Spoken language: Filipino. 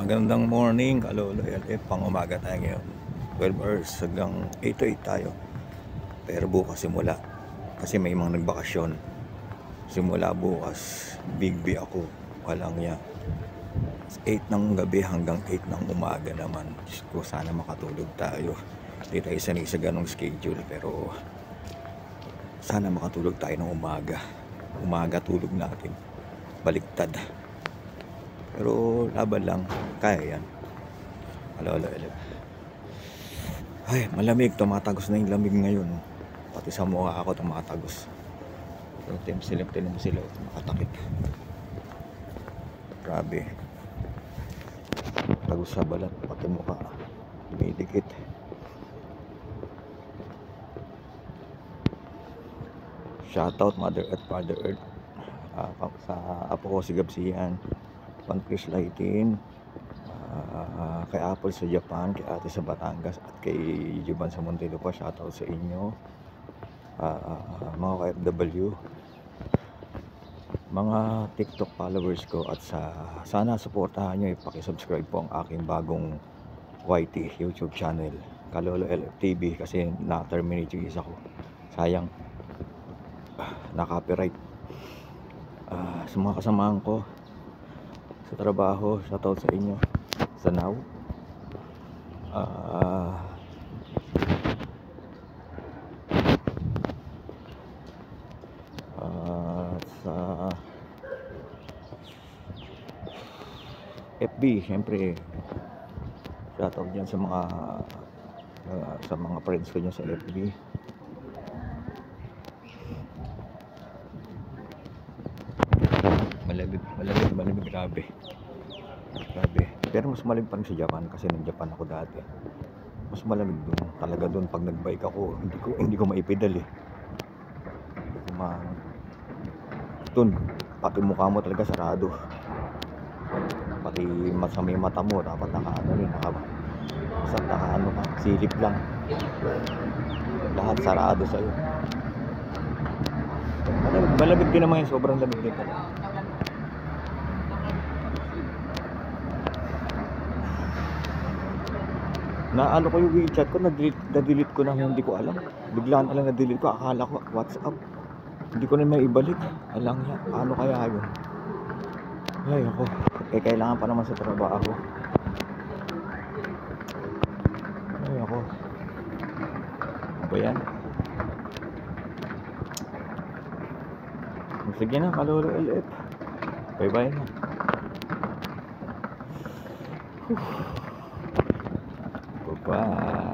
Magandang morning, Kalolo LF. Pang umaga tayo ngayon. 12 hours hanggang 8 to 8 tayo. Pero bukas simula. Kasi may mga nagbakasyon. Simula bukas, big B ako. Walang niya. 8 ng gabi hanggang 8 ng umaga naman. Diyos ko, sana makatulog tayo. Hindi tayo sanay sa ganong schedule. Pero sana makatulog tayo ng umaga. Umaga tulog natin. Baliktad. Pero laban lang, kaya yan. Alala. Ay, malamig, tumatagos na yung lamig ngayon. Pati sa mukha ako tumatagos. Pero tinan mo sila, makatakip. Grabe. Tagos sa balat, pati mukha. Dumidikit. Shoutout Mother Earth, Father Earth. Sa apo ko si Gabsian. Pan Chris Lightin, kay Apple sa Japan, kay Ate sa Batangas, at kay Juban sa Montelo pa. Shoutout sa inyo, mga KFW, mga TikTok followers ko, at sana suportahan nyo, ipakisubscribe po ang aking bagong YT YouTube channel, Kalolo LF TV, kasi na-terminate yung isa ko. Sayang, na-copyright. Sa mga kasamahan ko sa trabaho, shoutout sa inyo sa Now. Sa FB, syempre shoutout dyan sa mga friends ko dyan sa FB. Malamig, grabe. Pero mas malamig pa rin sa Japan, kasi nang Japan ako dati. Mas malamig doon. Talaga doon pag nagbike ako, hindi ko maipedal eh. Doon, pati mukha mo talaga sarado. Pati sa may mata mo, dapat naka silip lang. Lahat sarado sa'yo. Malamig din naman yun, sobrang lamig din talaga. Naano ko yung WeChat ko, na-delete ko na, hindi ko alam. Biglaan na lang na-delete ko, akala ko WhatsApp. Hindi ko na may ibalik. Alang yan, paano kaya yun? Ay ako, kailangan pa naman sa trabaho. Ay ako, ano ba yan? Sige na, Kalolo LF. Bye na. Bye.